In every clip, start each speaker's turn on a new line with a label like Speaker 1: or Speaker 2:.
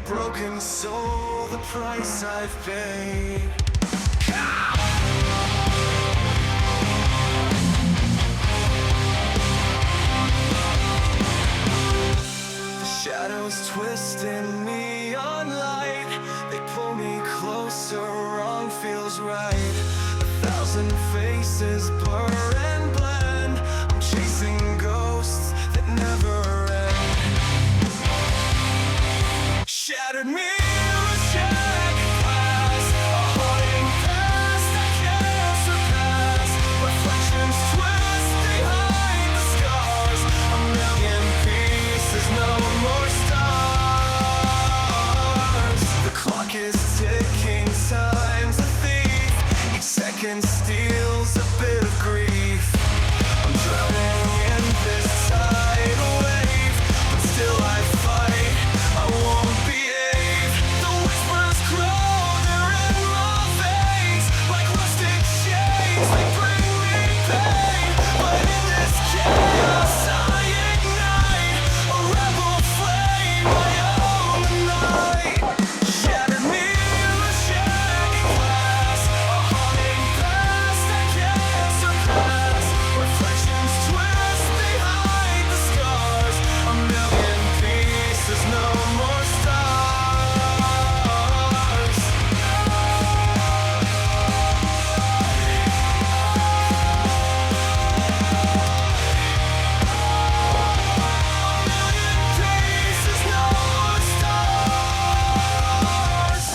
Speaker 1: broken soul, the price I've paid. The shadows twist in neon light, they pull me closer, wrong feels right. 1,000 faces blur and blend, I'm chasing ghosts that never end. Shattered mirrors check glass, a haunting past I can't surpass. Reflections twist behind the scars, a million pieces, no more stars. The clock is ticking, time's a thief, each second steals a bit of grief. I'm drowning in this tidal wave, but still I fight, I won't behave. The whispers grow, they're in my veins, like rusted chains, they bring me pain. But in this chaos I ignite, a rebel flame, I own the night. Shattered mirrors, shattered glass, a haunting past I can't surpass. Reflections twist behind the scars, a million pieces, no more stars. Pieces, no more stars.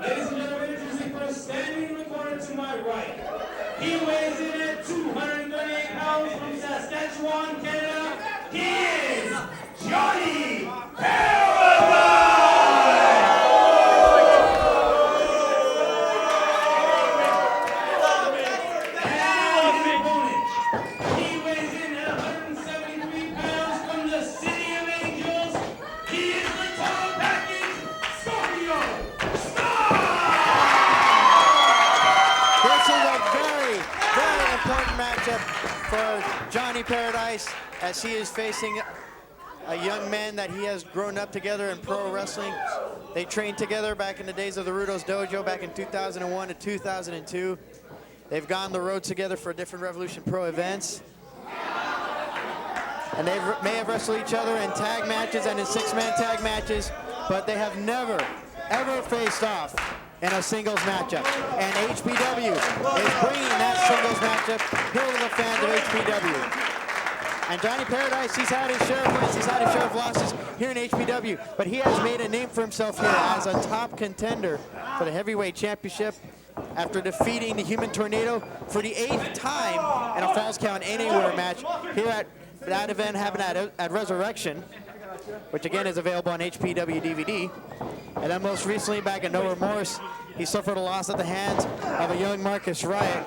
Speaker 2: Ladies and gentlemen, introducing first, standing in the corner to my right. He weighs in at 238 pounds from Saskatchewan, Canada. He is Johnny And his opponent, he weighs in at 173 pounds from the City of Angels. He is the total package, Scorpio.
Speaker 3: This is a very, very important matchup for Johnny Paradise, as he is facing a young man that he has grown up together in pro wrestling. They trained together back in the days of the Rudo's Dojo back in 2001 to 2002. They've gone the road together for different Revolution Pro events. And they may have wrestled each other in tag matches and in six-man tag matches, but they have never, ever faced off in a singles matchup. And HPW is bringing that singles matchup here to the fans of HPW. And Johnny Paradise, he's had his share of wins, he's had his share of losses here in HPW, but he has made a name for himself here as a top contender for the heavyweight championship after defeating the Human Tornado for the 8th time in a Falls Count Anywhere match here at that event happened at Resurrection, which again is available on HPW DVD. And then most recently back at No Remorse, he suffered a loss at the hands of a young Markus Riot,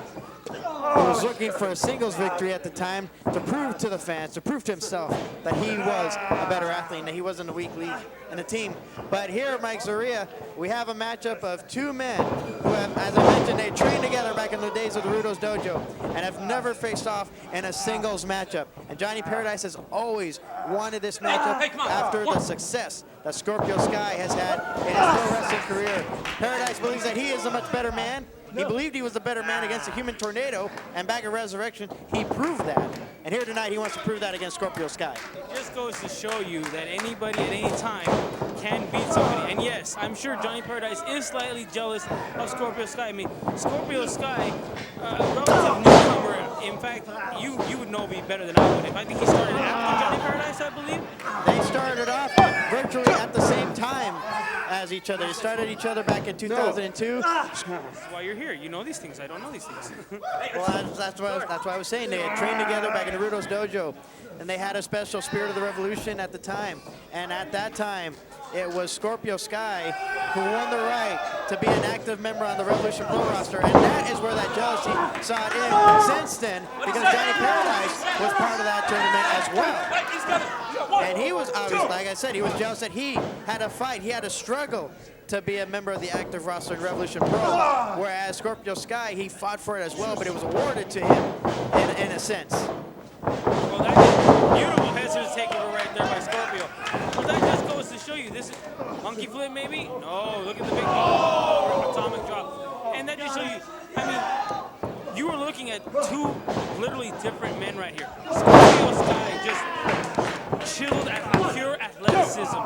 Speaker 3: who was looking for a singles victory at the time to prove to the fans, to prove to himself that he was a better athlete and that he wasn't a weak league in the team. But here at Mike Zoria, we have a matchup of two men who have, as I mentioned, they trained together back in the days of the Rudo's Dojo and have never faced off in a singles matchup. And Johnny Paradise has always wanted this matchup after the success that Scorpio Sky has had in his pro wrestling career. Paradise believes that he is a much better man. He believed he was the better man against the Human Tornado, and back at Resurrection, he proved that. And here tonight, he wants to prove that against Scorpio Sky.
Speaker 4: It just goes to show you that anybody at any time can beat somebody. And yes, I'm sure Johnny Paradise is slightly jealous of Scorpio Sky. I mean, Scorpio Sky, relative newcomer. In fact, you would know me better than I would. I think he started after Johnny Paradise, I believe.
Speaker 3: They started off virtually at the same time as each other. They started each other back in 2002.
Speaker 4: That's why you're here. You know these things. I don't know these things.
Speaker 3: Well, that's what I was saying. They had trained together back in Naruto's dojo, and they had a special Spirit of the Revolution at the time. And at that time, it was Scorpio Sky who won the right to be an active member on the Revolution Pro roster, and that is where that jealousy sought in since then, because Johnny Paradise was part of that tournament as well. And he was obviously, like I said, he was jealous that he had to fight, he had to struggle to be a member of the active roster in Revolution Pro, whereas Scorpio Sky, he fought for it as well, but it was awarded to him in a sense.
Speaker 4: Well, that is beautiful Hezer's takeover right there by Scorpio. Well, that just goes to show you, this is monkey flip maybe? No, look at the big atomic drop. And that just show you, I mean, you were looking at two literally different men right here. Scorpio Sky just chilled at pure athleticism.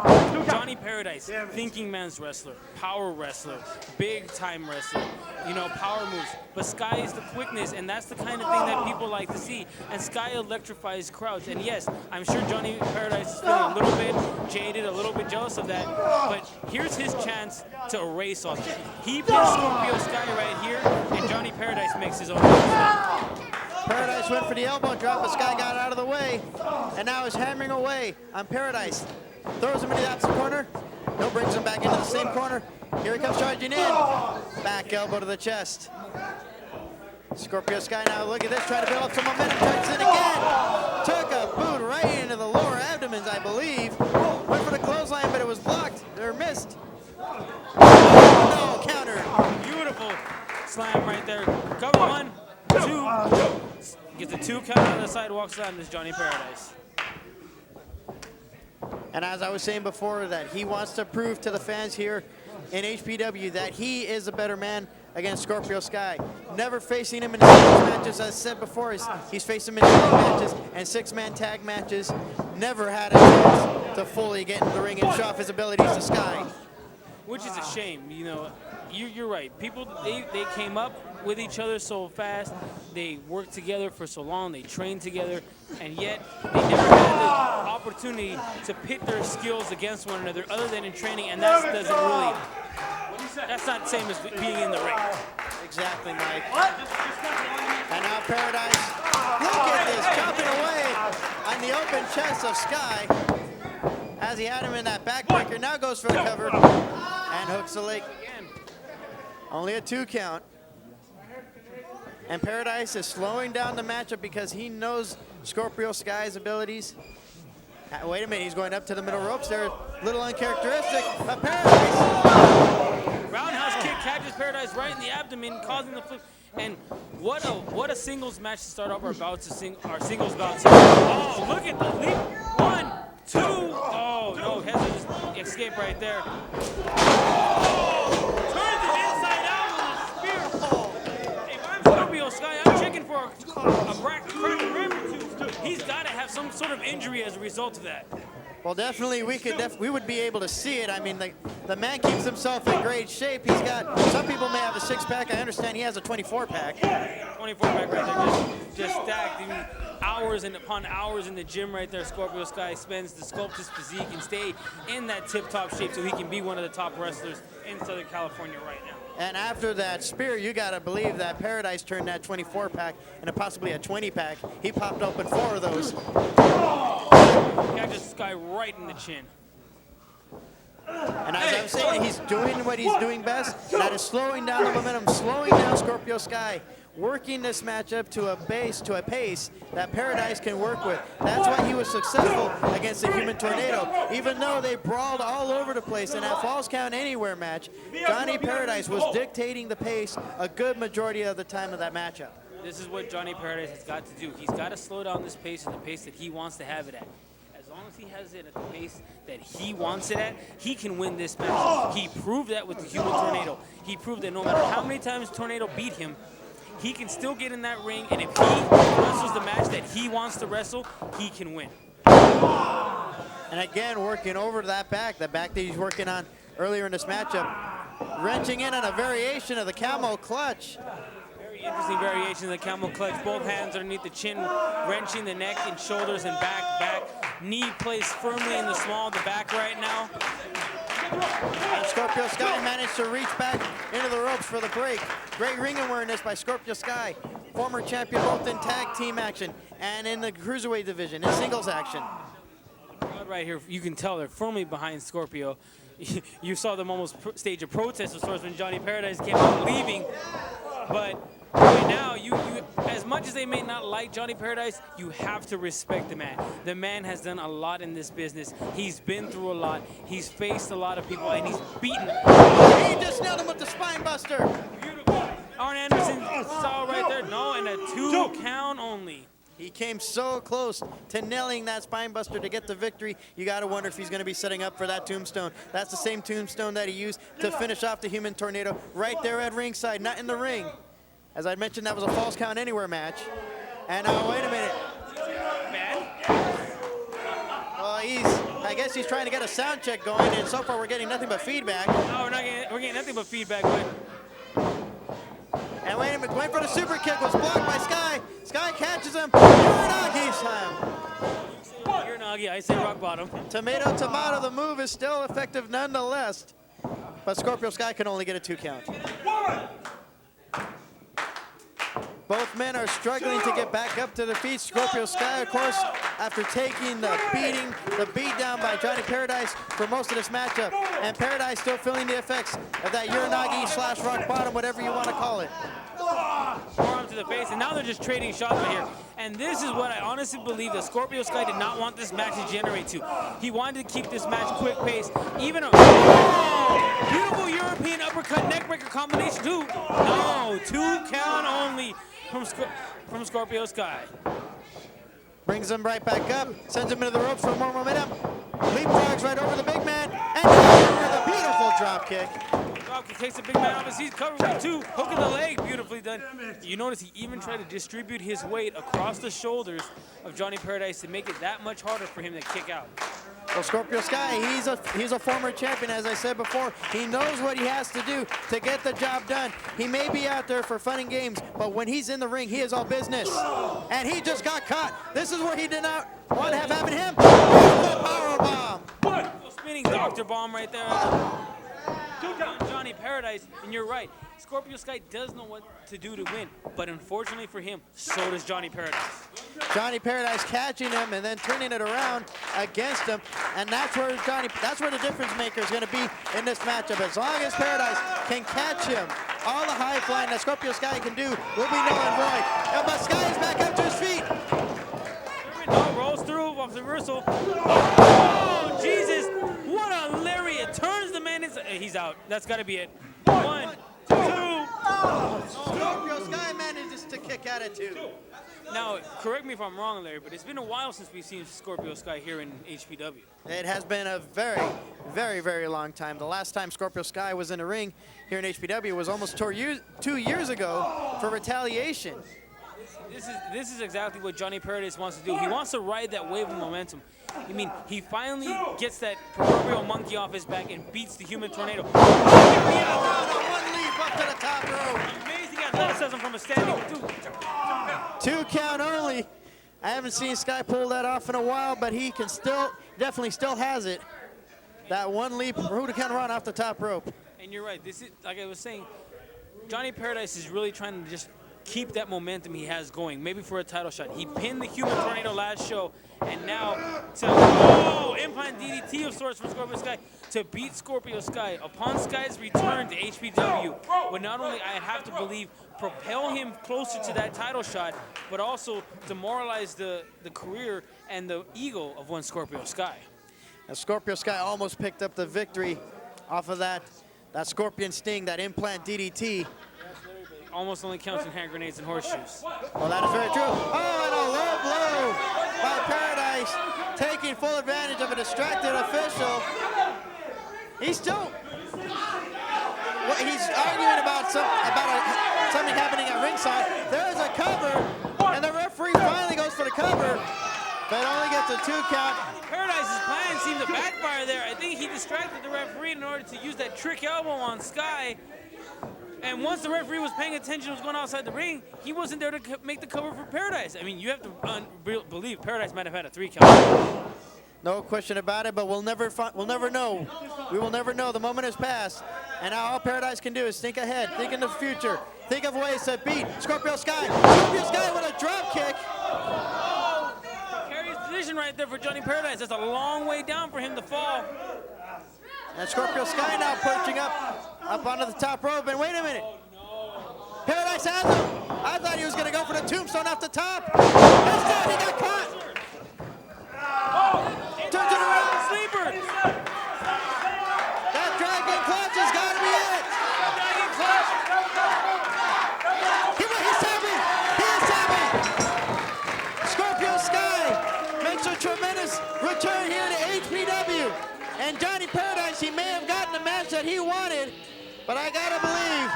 Speaker 4: Johnny Paradise, thinking man's wrestler, power wrestler, big time wrestler, you know, power moves. But Sky is the quickness, and that's the kind of thing that people like to see. And Sky electrifies crowds. And yes, I'm sure Johnny Paradise is feeling a little bit jaded, a little bit jealous of that. But here's his chance to erase all that. He puts Scorpio Sky right here, and Johnny Paradise makes his own move.
Speaker 3: Paradise went for the elbow drop, but Sky got out of the way, and now is hammering away on Paradise. Throws him into the opposite corner. No, brings him back into the same corner. Here he comes charging in. Back elbow to the chest. Scorpio Sky now, look at this, trying to build up some momentum. Charges in again. Took a boot right into the lower abdomens, I believe. Went for the clothesline, but it was blocked. Or missed. No, counter.
Speaker 4: Beautiful slam right there. Cover 1, 2. Gets the 2 count on the side, walks down. This Johnny Paradise.
Speaker 3: And as I was saying before, that he wants to prove to the fans here in HPW that he is a better man against Scorpio Sky. Never facing him in singles matches, as I said before, he's faced him in tag matches and 6-man tag matches. Never had a chance to fully get in the ring and show off his abilities to Sky.
Speaker 4: Which is a shame, you know. You're right. People, they came up with each other so fast. They worked together for so long. They trained together, and yet they never had the opportunity to pit their skills against one another, other than in training. And that doesn't really. That's not the same as being in the ring.
Speaker 3: Exactly, Mike. And now Paradise. Look at this, chopping away on the open chest of Sky. As he had him in that backbreaker, now goes for the cover and hooks the leg again. Only a 2 count. And Paradise is slowing down the matchup because he knows Scorpio Sky's abilities. Wait a minute, he's going up to the middle ropes there. Little uncharacteristic, but Paradise.
Speaker 4: Roundhouse kick catches Paradise right in the abdomen, causing the flip. And what a singles match to start off our bouts, our singles bouts. Oh, look at the leap. 1, 2. Oh, no, Hezler just escaped right there. Turns it inside out with a spear. If I'm Scorpio Sky, I'm checking for a cracked rib or 2. He's got to have some sort of injury as a result of that.
Speaker 3: Well, definitely, we would be able to see it. I mean, the man keeps himself in great shape. He's got, some people may have a 6-pack. I understand he has a 24-pack.
Speaker 4: 24-pack right there, just stacked. I mean, hours and upon hours in the gym right there, Scorpio Sky spends to sculpt his physique and stay in that tip-top shape so he can be one of the top wrestlers in Southern California right now.
Speaker 3: And after that spear, you got to believe that Paradise turned that 24-pack into possibly a 20-pack. He popped open 4 of those.
Speaker 4: Catches Sky right in the chin.
Speaker 3: And as I'm saying, he's doing what he's doing best. That is slowing down the momentum, slowing down Scorpio Sky, working this matchup to a pace that Paradise can work with. That's why he was successful against the Human Tornado. Even though they brawled all over the place in that Falls Count Anywhere match, Johnny Paradise was dictating the pace a good majority of the time of that matchup.
Speaker 4: This is what Johnny Paradise has got to do. He's got to slow down this pace at the pace that he wants to have it at. As long as he has it at the pace that he wants it at, he can win this match. He proved that with the Human Tornado. He proved that no matter how many times Tornado beat him, he can still get in that ring, and if he wrestles the match that he wants to wrestle, he can win.
Speaker 3: And again, working over to that back that he's working on earlier in this matchup, wrenching in on a variation of the camel clutch.
Speaker 4: Very interesting variation of the camel clutch. Both hands underneath the chin, wrenching the neck and shoulders and back. Knee placed firmly in the small of the back right now.
Speaker 3: And Scorpio Sky managed to reach back into the ropes for the break. Great ring awareness by Scorpio Sky, former champion both in tag team action and in the cruiserweight division, in singles action.
Speaker 4: Right here, you can tell they're firmly behind Scorpio. You saw them almost stage a protest of sorts when Johnny Paradise came out leaving. But right now, you as much as they may not like Johnny Paradise, you have to respect the man. The man has done a lot in this business. He's been through a lot. He's faced a lot of people, and he's beaten.
Speaker 3: He just nailed him with the spine buster.
Speaker 4: Beautiful. Arn Anderson saw right there. No, and a 2 count only.
Speaker 3: He came so close to nailing that spine buster to get the victory. You got to wonder if he's going to be setting up for that tombstone. That's the same tombstone that he used to finish off the Human Tornado right there at ringside, not in the ring. As I mentioned, that was a false count anywhere match. And now, wait a minute. Well, I guess he's trying to get a sound check going, and so far we're getting nothing but feedback.
Speaker 4: No, we're getting nothing but feedback. But
Speaker 3: and wait a minute, wait for the super kick, was blocked by Sky. Sky catches him. Uranagi slam.
Speaker 4: Uranagi, I say rock bottom.
Speaker 3: Tomato, tomato, the move is still effective nonetheless. But Scorpio Sky can only get a 2 count. Both men are struggling to get back up to their feet. Scorpio Sky, of course, after taking the beat down by Johnny Paradise for most of this matchup. And Paradise still feeling the effects of that Uranagi / rock bottom, whatever you want to call it.
Speaker 4: Forearm to the face, and now they're just trading shots right here. And this is what I honestly believe that Scorpio Sky did not want this match to generate to. He wanted to keep this match quick pace. Even a beautiful European uppercut neckbreaker combination too. No, 2 count only from Scorpio Sky.
Speaker 3: Brings him right back up, sends him into the ropes for more momentum. Leapfrogs right over the big man, and with a beautiful drop kick.
Speaker 4: Drop kick takes the big man off his, he's covered with 2. Hook in the leg, beautifully done. You notice he even tried to distribute his weight across the shoulders of Johnny Paradise to make it that much harder for him to kick out.
Speaker 3: Well, Scorpio Sky, he's a former champion, as I said before. He knows what he has to do to get the job done. He may be out there for fun and games, but when he's in the ring, he is all business. And he just got caught. This is where he did not want to have happen to him. Power bomb.
Speaker 4: Spinning Dr. Bomb right there. Johnny Paradise, and you're right. Scorpio Sky does know what to do to win, but unfortunately for him, so does Johnny Paradise.
Speaker 3: Johnny Paradise catching him and then turning it around against him, and that's where the difference maker is going to be in this matchup. As long as Paradise can catch him, all the high flying that Scorpio Sky can do will be null and void. But Sky is back up to his feet.
Speaker 4: Rolls through off the reversal. Oh, Jesus! What a lariat! Turns the man inside. He's out. That's got to be it. 1, 2.
Speaker 3: Scorpio Sky manages to kick out at 2.
Speaker 4: Now, correct me if I'm wrong, Larry, but it's been a while since we've seen Scorpio Sky here in HPW.
Speaker 3: It has been a very, very, very long time. The last time Scorpio Sky was in a ring here in HPW was almost 2 years ago for Retaliation.
Speaker 4: This is exactly what Johnny Paradise wants to do. He wants to ride that wave of momentum. I mean, he finally gets that proverbial monkey off his back and beats the Human Tornado.
Speaker 3: One leap up to the top rope.
Speaker 4: Amazing athleticism from a standing
Speaker 3: 2 count only. I haven't seen Sky pull that off in a while, but he can definitely still has it. That one leap, Hurricane run off the top rope.
Speaker 4: And you're right. This is, like I was saying, Johnny Paradise is really trying to just keep that momentum he has going, maybe for a title shot. He pinned the Human Tornado last show, and now to implant DDT of sorts from Scorpio Sky to beat Scorpio Sky. Upon Sky's return to HPW, would not only, I have to believe, propel him closer to that title shot, but also demoralize the career and the ego of one Scorpio Sky.
Speaker 3: Now, Scorpio Sky almost picked up the victory off of that Scorpion Sting, that implant DDT.
Speaker 4: Almost only counts in hand grenades and horseshoes.
Speaker 3: Well, that is very true. Oh, and a low blow by Paradise, taking full advantage of a distracted official. He's arguing about something happening at ringside. There's a cover, and the referee finally goes for the cover, but only gets a 2 count.
Speaker 4: Paradise's plan seemed to backfire there. I think he distracted the referee in order to use that trick elbow on Sky. And once the referee was paying attention to what was going on outside the ring, he wasn't there to make the cover for Paradise. I mean, you have to believe Paradise might have had a 3 count.
Speaker 3: No question about it, but we'll never know. We will never know. The moment has passed. And now all Paradise can do is think ahead, think in the future, think of ways to beat Scorpio Sky. Scorpio Sky with a drop kick.
Speaker 4: Carries position right there for Johnny Paradise. That's a long way down for him to fall.
Speaker 3: And Scorpio Sky now perching up onto the top rope. And wait a minute. Paradise has him. I thought he was going to go for the tombstone off the top. Instead, he got caught. Turns it around.
Speaker 4: Sleeper.
Speaker 3: That dragon clutch has got to be it.
Speaker 4: Dragon clutch.
Speaker 3: He's tapping. He is tapping. Scorpio Sky makes a tremendous return here to HPW. And Johnny Paradise, he may have gotten the match that he wanted, but I got to believe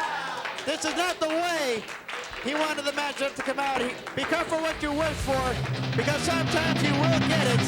Speaker 3: this is not the way he wanted the matchup to come out. Be careful what you wish for, because sometimes you will get it.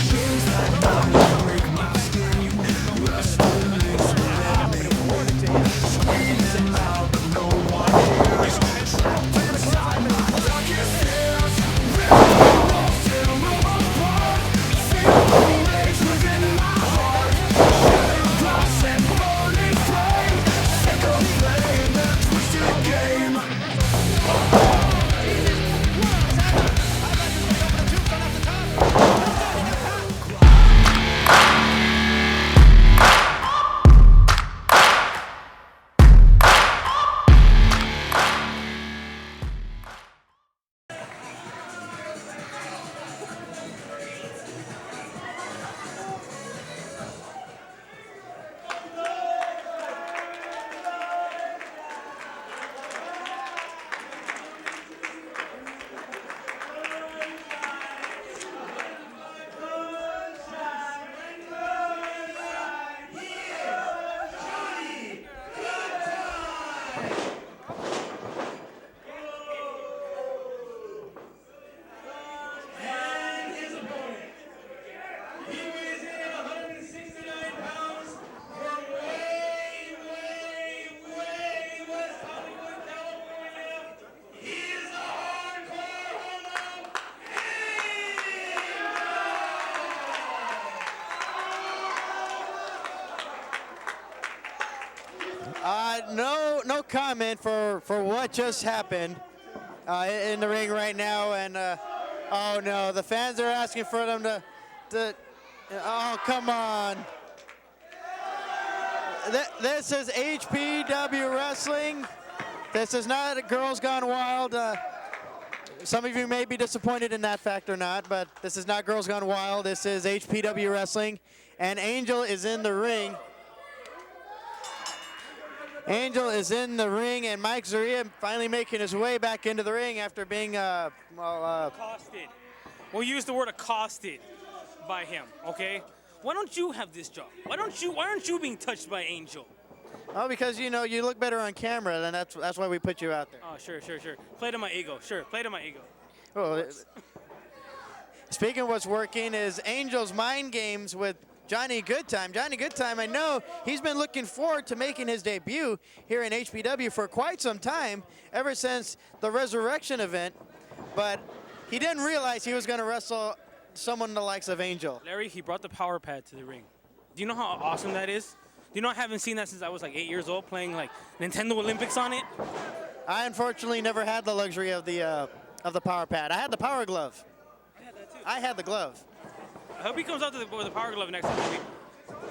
Speaker 3: No comment for what just happened in the ring right now. And oh no, the fans are asking for them to oh, come on. This is HPW Wrestling. This is not Girls Gone Wild. Some of you may be disappointed in that fact or not, but this is not Girls Gone Wild. This is HPW Wrestling, and Angel is in the ring. Angel is in the ring, and Mike Zaria finally making his way back into the ring after being
Speaker 4: Accosted. We'll use the word accosted by him, okay? Why don't you have this job? Why aren't you being touched by Angel?
Speaker 3: Oh, because you look better on camera, and that's why we put you out there.
Speaker 4: Oh, sure. Play to my ego. Sure, play to my ego.
Speaker 3: Well, speaking of what's working is Angel's mind games with Johnny Goodtime. Johnny Goodtime, I know he's been looking forward to making his debut here in HPW for quite some time, ever since the Resurrection event, but he didn't realize he was going to wrestle someone the likes of Angel.
Speaker 4: Larry, he brought the power pad to the ring. Do you know how awesome that is? Do you know I haven't seen that since I was like 8 years old, playing like Nintendo Olympics on it?
Speaker 3: I unfortunately never had the luxury of the power pad. I had the power glove.
Speaker 4: I had that too.
Speaker 3: I had the glove.
Speaker 4: I hope he comes out with the power glove next time.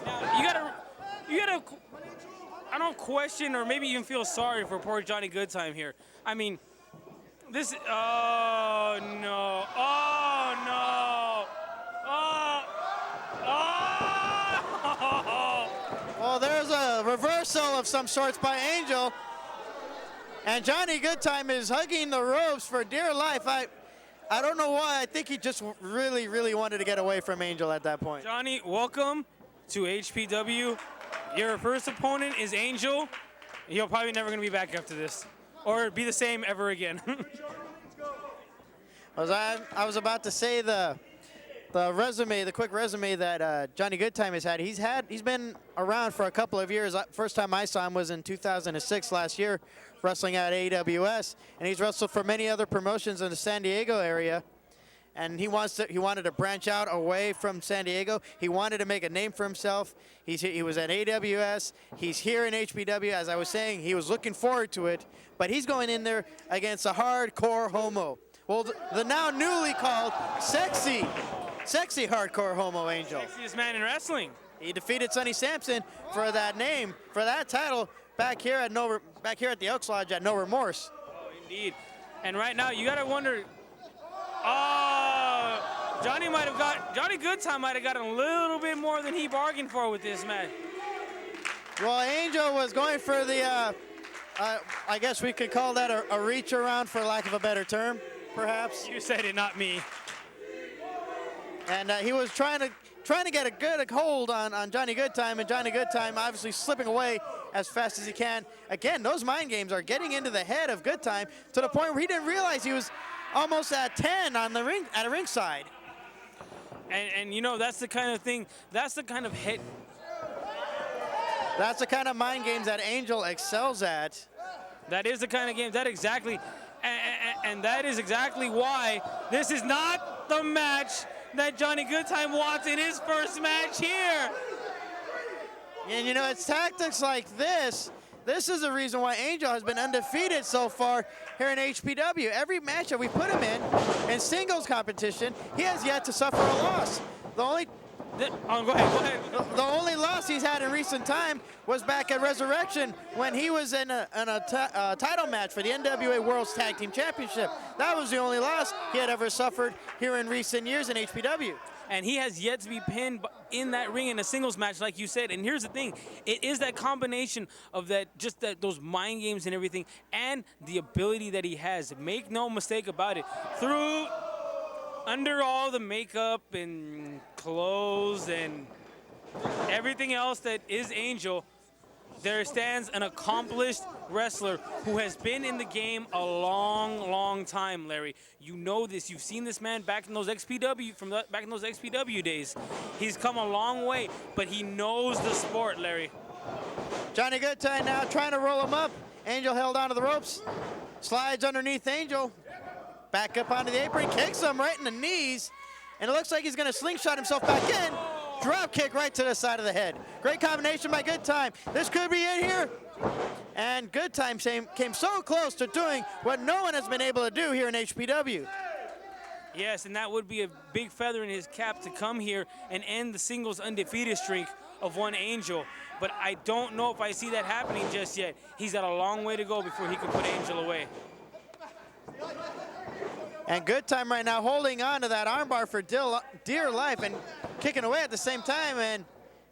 Speaker 4: Now, you gotta, I don't question or maybe even feel sorry for poor Johnny Goodtime here. I mean, this, oh no,
Speaker 3: Well, there's a reversal of some sorts by Angel, and Johnny Goodtime is hugging the ropes for dear life. I don't know why. I think he just really, really wanted to get away from Angel at that point.
Speaker 4: Johnny, welcome to HPW. Your first opponent is Angel. He'll probably never gonna be back after this, or be the same ever again.
Speaker 3: I was about to say the quick resume that Johnny Goodtime has had. He's been around for a couple of years. First time I saw him was in 2006, last year, wrestling at AWS, and he's wrestled for many other promotions in the San Diego area. and he wanted to branch out away from San Diego. He wanted to make a name for himself. He was at AWS. He's here in HPW. As I was saying, he was looking forward to it, but he's going in there against a hardcore homo. Well, the now newly called sexy hardcore homo Angel.
Speaker 4: Sexiest man in wrestling.
Speaker 3: He defeated Sonny Samson for that name, for that title, back here at the Elks Lodge at No Remorse.
Speaker 4: Oh, indeed. And right now, you gotta wonder. Johnny Goodtime might have gotten a little bit more than he bargained for with this match.
Speaker 3: Well, Angel was going for the, I guess we could call that a reach around, for lack of a better term, perhaps.
Speaker 4: You said it, not me.
Speaker 3: And he was trying to get a good hold on Johnny Goodtime, and Johnny Goodtime obviously slipping away as fast as he can. Again, those mind games are getting into the head of Goodtime to the point where he didn't realize he was almost at 10 on the ring at a ringside.
Speaker 4: And you know, that's the kind of thing, that's the kind of hit.
Speaker 3: That's the kind of mind games that Angel excels at.
Speaker 4: That is the kind of game, that exactly, and that is exactly why this is not the match that Johnny Goodtime wants in his first match here.
Speaker 3: And you know, it's tactics like this. This is the reason why Angel has been undefeated so far here in HPW. Every match that we put him in singles competition, he has yet to suffer a loss.
Speaker 4: Go ahead.
Speaker 3: The only loss he's had in recent time was back at Resurrection when he was in a title match for the NWA World's Tag Team Championship. That was the only loss he had ever suffered here in recent years in HPW.
Speaker 4: And he has yet to be pinned in that ring in a singles match, like you said. And here's the thing. It is that combination of those mind games and everything, and the ability that he has. Make no mistake about it. Under all the makeup and clothes and everything else that is Angel, there stands an accomplished wrestler who has been in the game a long, long time, Larry. You know this. You've seen this man back in those XPW days. He's come a long way, but he knows the sport, Larry.
Speaker 3: Johnny Goodtime now trying to roll him up. Angel held onto the ropes, slides underneath Angel, back up onto the apron, kicks him right in the knees, and it looks like he's going to slingshot himself back in. Drop kick right to the side of the head. Great combination by Goodtime. This could be it here. And Goodtime came so close to doing what no one has been able to do here in HPW.
Speaker 4: Yes, and that would be a big feather in his cap to come here and end the singles undefeated streak of one Angel. But I don't know if I see that happening just yet. He's got a long way to go before he can put Angel away.
Speaker 3: And Goodtime right now holding on to that armbar for dear life and kicking away at the same time. And,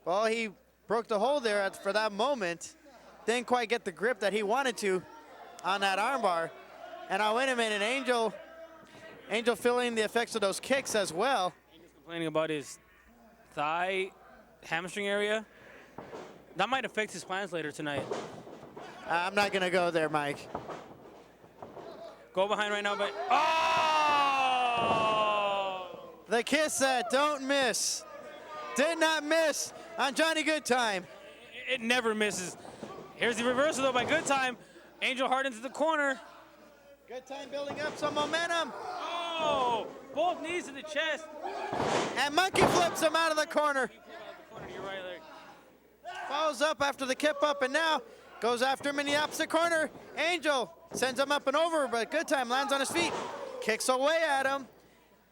Speaker 3: well, he broke the hold there for that moment. Didn't quite get the grip that he wanted to on that armbar. And now, wait a minute, Angel feeling the effects of those kicks as well.
Speaker 4: Angel's complaining about his thigh, hamstring area. That might affect his plans later tonight.
Speaker 3: I'm not going to go there, Mike.
Speaker 4: Go behind right now, but oh!
Speaker 3: The kiss that don't miss. Did not miss on Johnny Goodtime.
Speaker 4: It never misses. Here's the reversal though by Goodtime. Angel hard into the corner.
Speaker 3: Goodtime building up some momentum.
Speaker 4: Oh! Both knees to the chest.
Speaker 3: And monkey flips him out of the corner.
Speaker 4: You're right, Larry.
Speaker 3: Follows up after the kip up and now goes after him in the opposite corner. Angel sends him up and over, but Goodtime lands on his feet. Kicks away at him.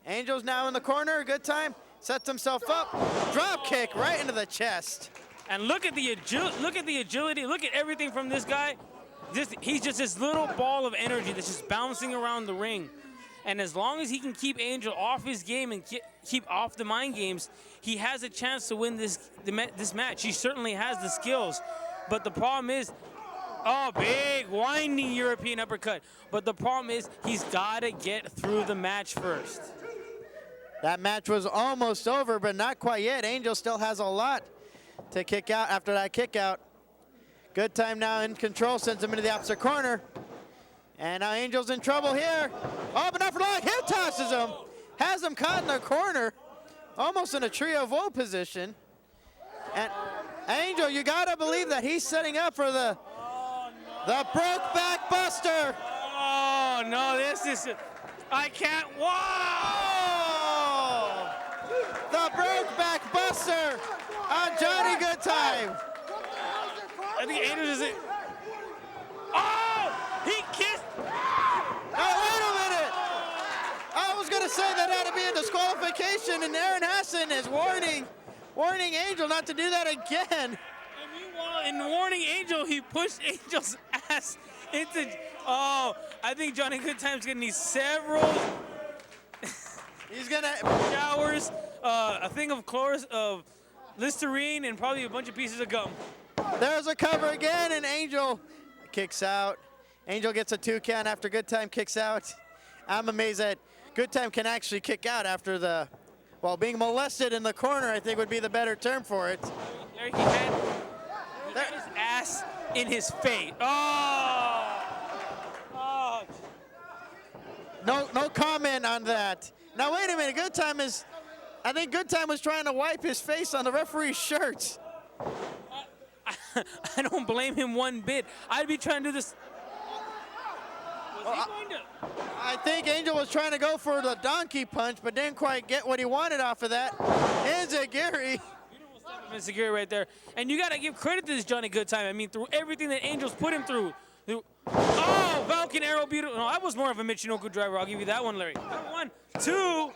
Speaker 3: Angel's now in the corner. Goodtime sets himself up. Drop kick right into the chest.
Speaker 4: And look at the agility. Look at everything from this guy. He's just this little ball of energy that's just bouncing around the ring. And as long as he can keep Angel off his game and keep off the mind games, he has a chance to win this match. He certainly has the skills. But the problem is, oh, big winding European uppercut. But the problem is he's got to get through the match first.
Speaker 3: That match was almost over, but not quite yet. Angel still has a lot to kick out after that kick out. Goodtime now in control, sends him into the opposite corner. And now Angel's in trouble here. Oh, but not for long. Hip tosses him. Has him caught in the corner. Almost in a trio of woe position. And Angel, you got to believe that he's setting up for the broke back buster.
Speaker 4: Oh, no, this is, I can't, wow!
Speaker 3: Brokeback Buster on Johnny Goodtime.
Speaker 4: I think Angel's is it. Oh! He kissed.
Speaker 3: Oh, wait a minute. I was going to say that had to be a disqualification, and Aaron Hassan is warning Angel not to do that again.
Speaker 4: And meanwhile, in warning Angel, he pushed Angel's ass into. Oh, I think Johnny Goodtime's going to need several.
Speaker 3: He's going to.
Speaker 4: Showers, a thing of Listerine, and probably a bunch of pieces of gum.
Speaker 3: There's a cover again, and Angel kicks out. Angel gets a 2 count after Goodtime kicks out. I'm amazed that Goodtime can actually kick out after being molested in the corner, I think would be the better term for it.
Speaker 4: There he had his ass in his face. Oh! Oh!
Speaker 3: No comment on that. Now wait a minute, I think Goodtime was trying to wipe his face on the referee's shirt.
Speaker 4: I don't blame him one bit. I'd be trying to do this.
Speaker 3: I think Angel was trying to go for the donkey punch, but didn't quite get what he wanted off of that. Enziguri.
Speaker 4: Insecure right there. And you got to give credit to this Johnny Goodtime. I mean, through everything that Angel's put him through. Oh, Falcon Arrow, beautiful. No, I was more of a Michinoku driver. I'll give you that one, Larry. 1, 2.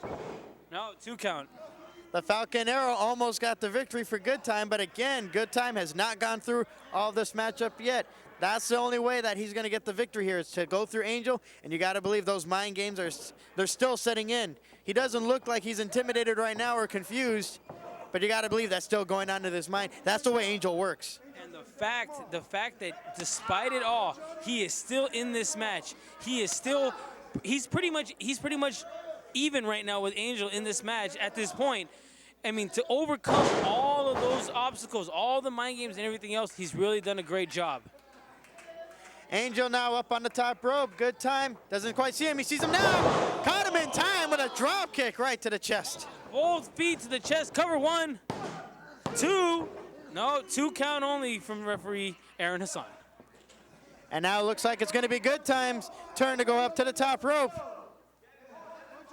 Speaker 4: No, 2 count.
Speaker 3: The Falcon Arrow almost got the victory for Goodtime, but again, Goodtime has not gone through all this matchup yet. That's the only way that he's going to get the victory here is to go through Angel, and you got to believe those mind games they're still setting in. He doesn't look like he's intimidated right now or confused, but you got to believe that's still going on in his mind. That's the way Angel works.
Speaker 4: And the fact that despite it all, he is still in this match. He's pretty much even right now with Angel in this match at this point. I mean, to overcome all of those obstacles, all the mind games and everything else, he's really done a great job.
Speaker 3: Angel now up on the top rope. Goodtime doesn't quite see him. He sees him now. Caught him in time with a drop kick right to the chest.
Speaker 4: Both feet to the chest. Cover 1, 2. No, 2 count only from referee Aaron Hassan.
Speaker 3: And now it looks like it's going to be Goodtime's turn to go up to the top rope.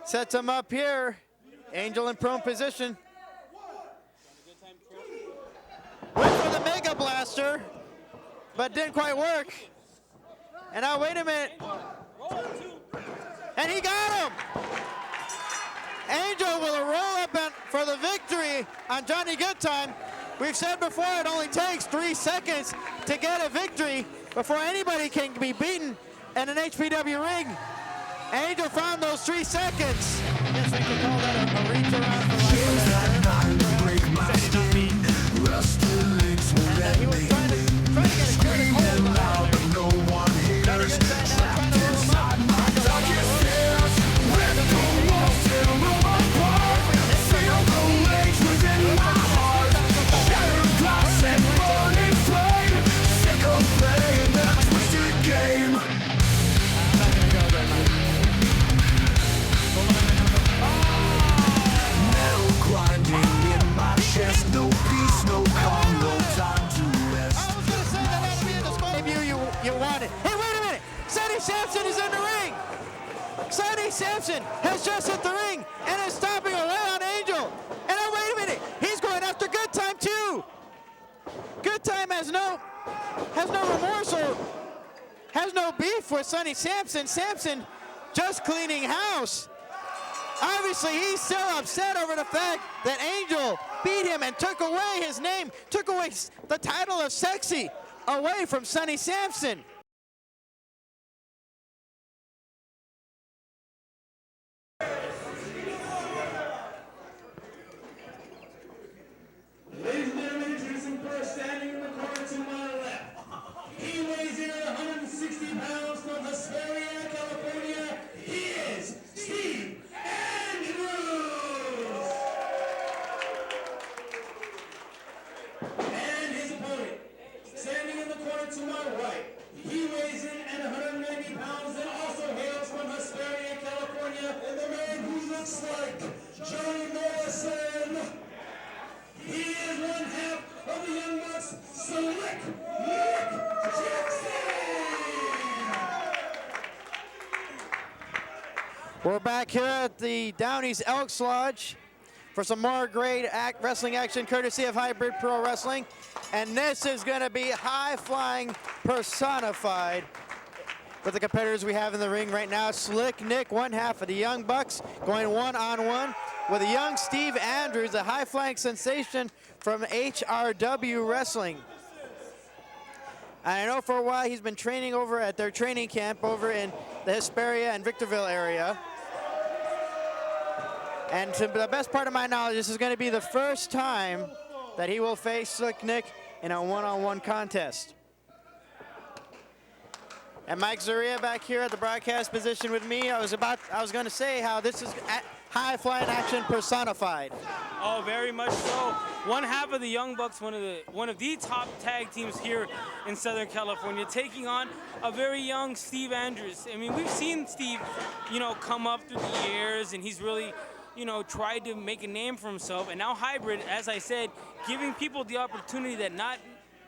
Speaker 3: Sets him up here. Angel in prone position. Went for the Mega Blaster, but didn't quite work. And now, wait a minute. And he got him. Angel will roll up for the victory on Johnny Goodtime. We've said before it only takes 3 seconds to get a victory before anybody can be beaten in an HPW ring. Angel found those 3 seconds. I guess we could call that a reach around for life. He was trying to get a good hold on it. Samson is in the ring. Sonny Samson has just hit the ring and is stomping away on Angel. And now wait a minute, he's going after Goodtime too. Goodtime has no remorse or has no beef with Sonny Samson. Samson just cleaning house. Obviously, he's still upset over the fact that Angel beat him and took away his name, took away the title of sexy away from Sonny Samson.
Speaker 2: Ladies and gentlemen, introducing first, standing in the corner to my left. He weighs in at 160 pounds from Hesperia, California. He is Steve Andrews. And his opponent, standing in the corner to my right. He weighs in at 190 pounds and also hails from Hesperia, California. And the man who looks like Johnny Morrison. He is one half of the Young Bucks, Slick Nick Jackson!
Speaker 3: We're back here at the Downey's Elks Lodge for some more great wrestling action courtesy of Hybrid Pro Wrestling. And this is going to be high flying personified with the competitors we have in the ring right now. Slick Nick, one half of the Young Bucks, going one-on-one with a young Steve Andrews, a high flying sensation from HRW Wrestling. I know for a while he's been training over at their training camp over in the Hesperia and Victorville area. And to the best part of my knowledge, this is going to be the first time that he will face Slick Nick in a one-on-one contest. And Mike Zaria back here at the broadcast position with me. I was going to say how this is high flying action personified.
Speaker 4: Oh, very much so. One half of the Young Bucks, one of the top tag teams here in Southern California, taking on a very young Steve Andrews. I mean, we've seen Steve, come up through the years, and he's really, tried to make a name for himself. And now Hybrid, as I said, giving people the opportunity that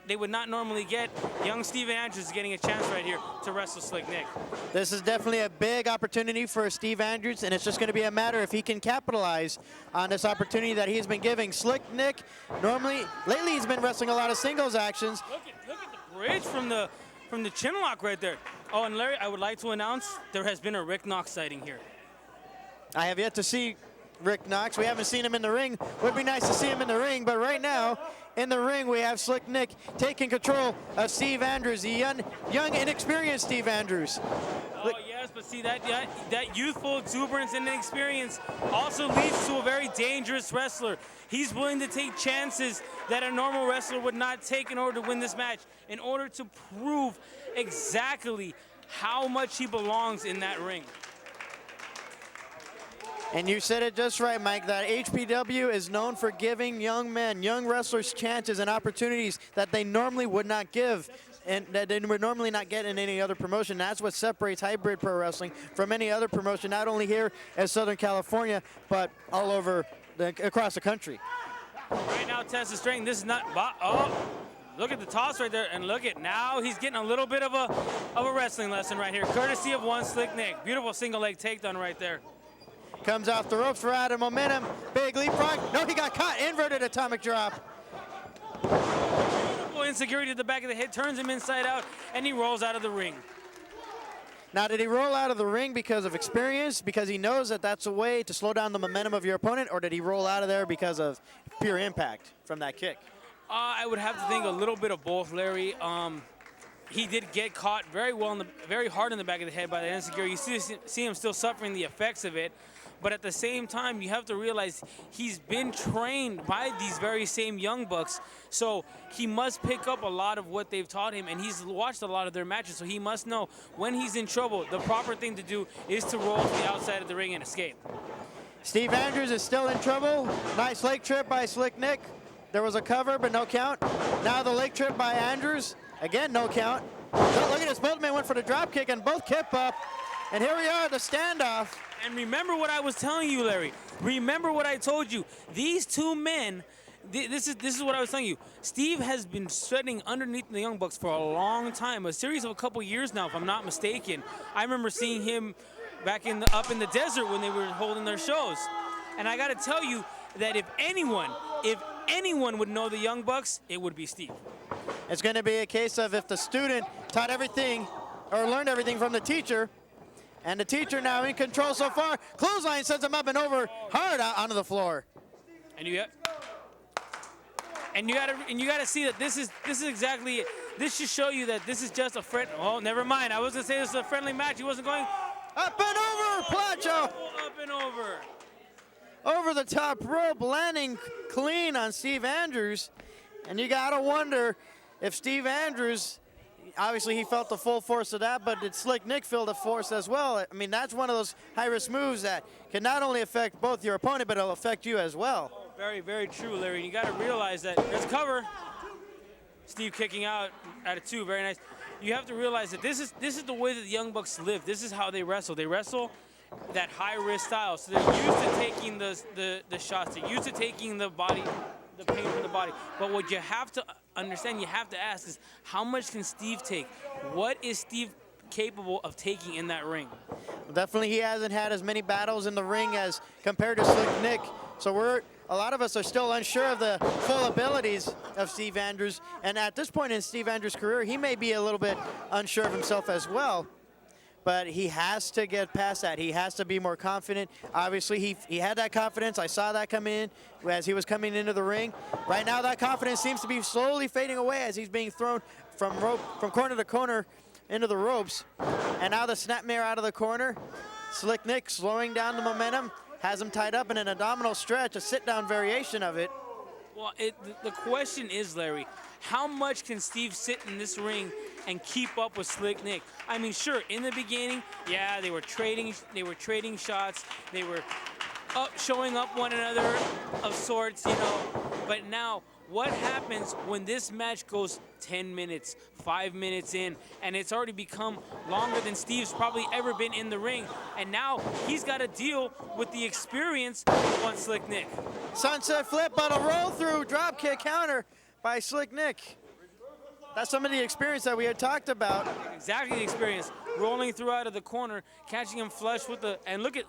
Speaker 4: they would not normally get. Young Steve Andrews is getting a chance right here to wrestle Slick Nick.
Speaker 3: This is definitely a big opportunity for Steve Andrews, and it's just going to be a matter if he can capitalize on this opportunity that he's been giving. Slick Nick, lately he's been wrestling a lot of singles actions.
Speaker 4: Look at the bridge from the chin lock right there. Oh, and Larry, I would like to announce there has been a Rick Knox sighting here.
Speaker 3: I have yet to see Rick Knox. We haven't seen him in the ring. Would be nice to see him in the ring, but right now, in the ring, we have Slick Nick taking control of Steve Andrews, the young inexperienced Steve Andrews.
Speaker 4: Oh, yes, but see, that youthful exuberance and experience also leads to a very dangerous wrestler. He's willing to take chances that a normal wrestler would not take in order to win this match, in order to prove exactly how much he belongs in that ring.
Speaker 3: And you said it just right, Mike, that HPW is known for giving young men, young wrestlers chances and opportunities that they normally would not give and that they would normally not get in any other promotion. That's what separates Hybrid Pro Wrestling from any other promotion, not only here in Southern California, but all over, across the country.
Speaker 4: Right now, test of strength. This is not, oh, look at the toss right there, and look at now he's getting a little bit of a wrestling lesson right here, courtesy of one Slick Nick. Beautiful single leg takedown right there.
Speaker 3: Comes off the ropes for added momentum. Big leapfrog. No, he got caught. Inverted atomic drop.
Speaker 4: Beautiful insecurity to the back of the head, turns him inside out, and he rolls out of the ring.
Speaker 3: Now, did he roll out of the ring because of experience, because he knows that that's a way to slow down the momentum of your opponent, or did he roll out of there because of pure impact from that kick?
Speaker 4: I would have to think a little bit of both, Larry. He did get caught very hard in the back of the head by the insecurity. You see him still suffering the effects of it. But at the same time, you have to realize he's been trained by these very same Young Bucks, so he must pick up a lot of what they've taught him, and he's watched a lot of their matches, so he must know when he's in trouble, the proper thing to do is to roll to the outside of the ring and escape.
Speaker 3: Steve Andrews is still in trouble. Nice leg trip by Slick Nick. There was a cover, but no count. Now the leg trip by Andrews. Again, no count. Look at this, both men went for the drop kick and both kip up. And here we are, the standoff.
Speaker 4: And remember what I was telling you, Larry. Remember what I told you. These two men, this is what I was telling you. Steve has been studying underneath the Young Bucks for a long time, a series of a couple years now, if I'm not mistaken. I remember seeing him back up in the desert when they were holding their shows. And I got to tell you that if anyone would know the Young Bucks, it would be Steve.
Speaker 3: It's going to be a case of if the student taught everything or learned everything from the teacher, and the teacher now in control so far. Clothesline sends him up and over hard out onto the floor.
Speaker 4: And you got to see that this is exactly it. This should show you that this is just a friend. Oh, never mind. I was gonna say this is a friendly match. He wasn't going
Speaker 3: up and over. Placho
Speaker 4: up and over.
Speaker 3: Over the top rope, landing clean on Steve Andrews. And you gotta wonder if Steve Andrews, obviously he felt the full force of that, but did Slick Nick feel the force as well? I mean, that's one of those high-risk moves that can not only affect both your opponent, but it'll affect you as well.
Speaker 4: Oh, very, very true, Larry. You got to realize that there's cover. Steve kicking out of two, very nice. You have to realize that this is the way that the Young Bucks live. This is how they wrestle. They wrestle that high-risk style. So they're used to taking the shots. They're used to taking the pain from the body. But what you have to understand, you have to ask is, how much can Steve take? What is Steve capable of taking in that ring?
Speaker 3: Well, definitely he hasn't had as many battles in the ring as compared to Slick Nick. So we're a lot of us are still unsure of the full abilities of Steve Andrews. And at this point in Steve Andrews' career, he may be a little bit unsure of himself as well. But he has to get past that. He has to be more confident. Obviously, he had that confidence. I saw that coming in as he was coming into the ring. Right now, that confidence seems to be slowly fading away as he's being thrown from corner to corner into the ropes. And now the snapmare out of the corner. Slick Nick slowing down the momentum, has him tied up in an abdominal stretch, a sit-down variation of it.
Speaker 4: Well, the question is, Larry, how much can Steve sit in this ring and keep up with Slick Nick? I mean, sure, in the beginning, yeah, they were trading shots, they were showing up one another of sorts, you know. But now, what happens when this match goes 10 minutes, 5 minutes in, and it's already become longer than Steve's probably ever been in the ring, and now he's got to deal with the experience on Slick Nick.
Speaker 3: Sunset flip, but a roll through drop kick counter by Slick Nick. That's some of the experience that we had talked about.
Speaker 4: Exactly the experience. Rolling through out of the corner, catching him flush with the, and look at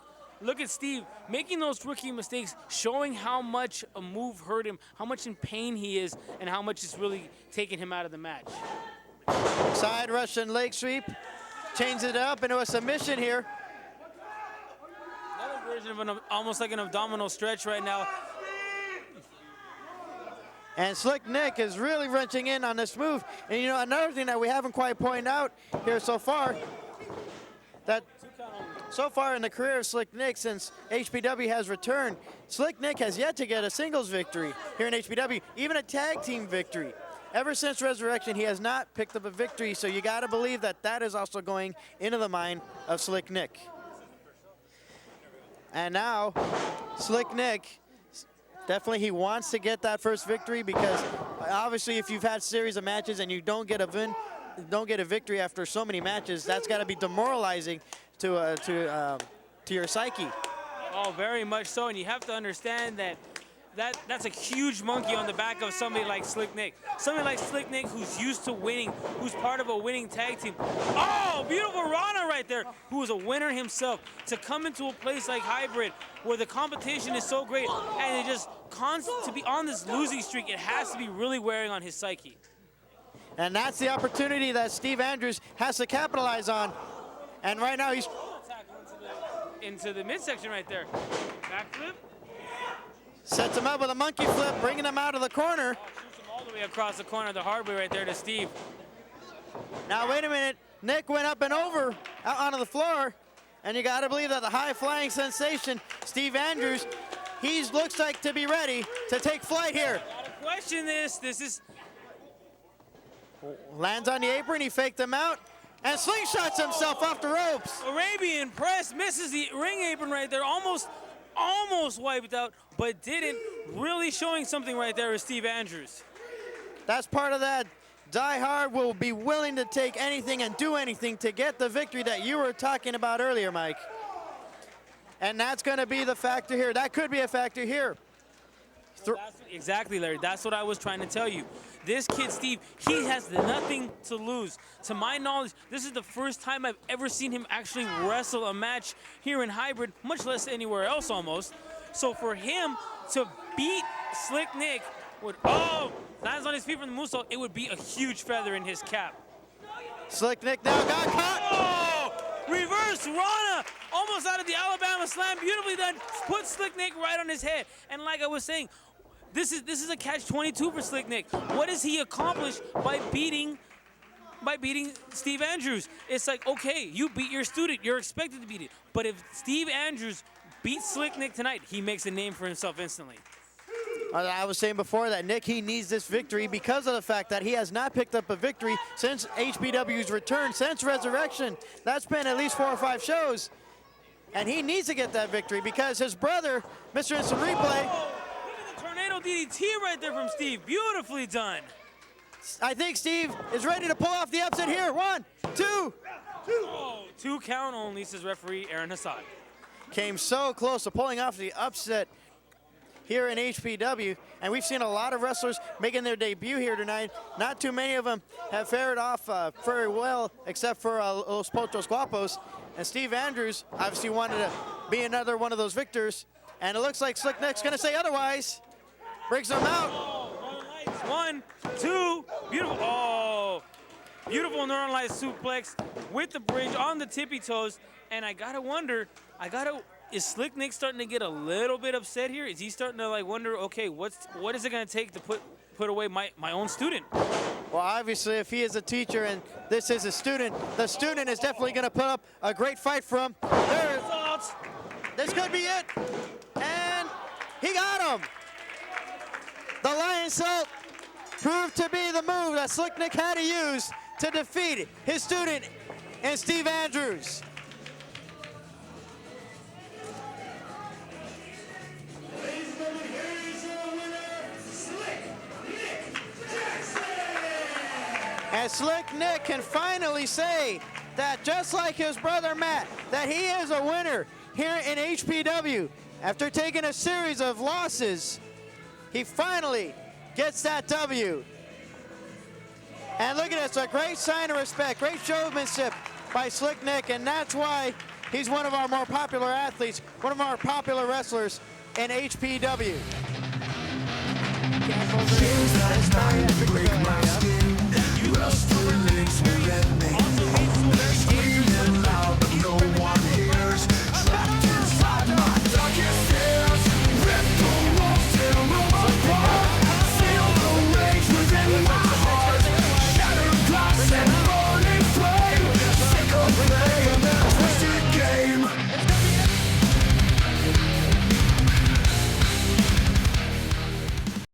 Speaker 4: Steve making those rookie mistakes, showing how much a move hurt him, how much in pain he is, and how much it's really taking him out of the match.
Speaker 3: Side Russian leg sweep, changes it up into a submission here.
Speaker 4: Another version of almost like an abdominal stretch right now.
Speaker 3: And Slick Nick is really wrenching in on this move. And you know, another thing that we haven't quite pointed out here so far, that so far in the career of Slick Nick since HPW has returned, Slick Nick has yet to get a singles victory here in HPW, even a tag team victory. Ever since Resurrection, he has not picked up a victory, so you gotta believe that that is also going into the mind of Slick Nick. And now, Slick Nick, definitely he wants to get that first victory, because obviously if you've had a series of matches and you don't get a victory after so many matches, that's got to be demoralizing to your psyche.
Speaker 4: Oh, very much so, and you have to understand that's a huge monkey on the back of somebody like Slick Nick. Somebody like Slick Nick who's used to winning, who's part of a winning tag team. Oh, beautiful Ronin right there, who is a winner himself. To come into a place like Hybrid where the competition is so great and it just to be on this losing streak, it has to be really wearing on his psyche.
Speaker 3: And that's the opportunity that Steve Andrews has to capitalize on. And right now he's
Speaker 4: into the midsection right there. Backflip.
Speaker 3: Sets him up with a monkey flip, bringing him out of the corner.
Speaker 4: Oh, shoots him all the way across the corner of the hard way right there to Steve.
Speaker 3: Now wait a minute, Nick went up and over out onto the floor, and you gotta believe that the high-flying sensation, Steve Andrews, he looks like to be ready to take flight here.
Speaker 4: Gotta question this. This is
Speaker 3: lands on the apron, he faked him out, and slingshots himself off the ropes.
Speaker 4: Arabian Press, misses the ring apron right there, almost wiped out, but didn't. Really showing something right there with Steve Andrews.
Speaker 3: That's part of that. Die Hard will be willing to take anything and do anything to get the victory that you were talking about earlier, Mike. And that's going to be the factor here. That could be a factor here.
Speaker 4: Exactly, Larry. That's what I was trying to tell you. This kid, Steve, he has nothing to lose. To my knowledge, this is the first time I've ever seen him actually wrestle a match here in Hybrid, much less anywhere else almost. So for him to beat Slick Nick would, lands on his feet from the moonsault, it would be a huge feather in his cap.
Speaker 3: Slick Nick now got caught.
Speaker 4: Oh! Reverse Rana, almost out of the Alabama Slam, beautifully done. Put Slick Nick right on his head. And like I was saying, this is a catch-22 for Slick Nick. What does he accomplish by beating Steve Andrews? It's like, okay, you beat your student, you're expected to beat it. But if Steve Andrews beats Slick Nick tonight, he makes a name for himself instantly.
Speaker 3: I was saying before that Nick, he needs this victory because of the fact that he has not picked up a victory since HPW's return, since Resurrection. That's been at least 4 or 5 shows. And he needs to get that victory because his brother, Mr. Instant Replay.
Speaker 4: Oh, look at the tornado DDT right there from Steve. Beautifully done.
Speaker 3: I think Steve is ready to pull off the upset here. 1, 2.
Speaker 4: Oh, 2 count only, says referee Aaron Hassad.
Speaker 3: Came so close to pulling off the upset here in HPW, and we've seen a lot of wrestlers making their debut here tonight. Not too many of them have fared off very well, except for Los Pochos Guapos. And Steve Andrews obviously wanted to be another one of those victors, And it looks like Slick Nick's gonna say otherwise. Brings him out.
Speaker 4: Northern Lights. 1, 2. Beautiful. Oh, beautiful Northern Lights suplex with the bridge on the tippy toes. And I gotta wonder, is Slick Nick starting to get a little bit upset here? Is he starting to like wonder, okay, what is it gonna take to put away my own student?
Speaker 3: Well, obviously, if he is a teacher and this is a student, the student is definitely gonna put up a great fight for him. This could be it. And he got him. The Lion Salt proved to be the move that Slick Nick had to use to defeat his student and Steve Andrews.
Speaker 2: Ladies and gentlemen, here's your winner, Slick Nick Jackson!
Speaker 3: And Slick Nick can finally say that just like his brother Matt, that he is a winner here in HPW. After taking a series of losses, he finally gets that W. And look at this, a great sign of respect, great showmanship by Slick Nick, and that's why he's one of our more popular athletes, one of our popular wrestlers in HPW.
Speaker 1: Seems like time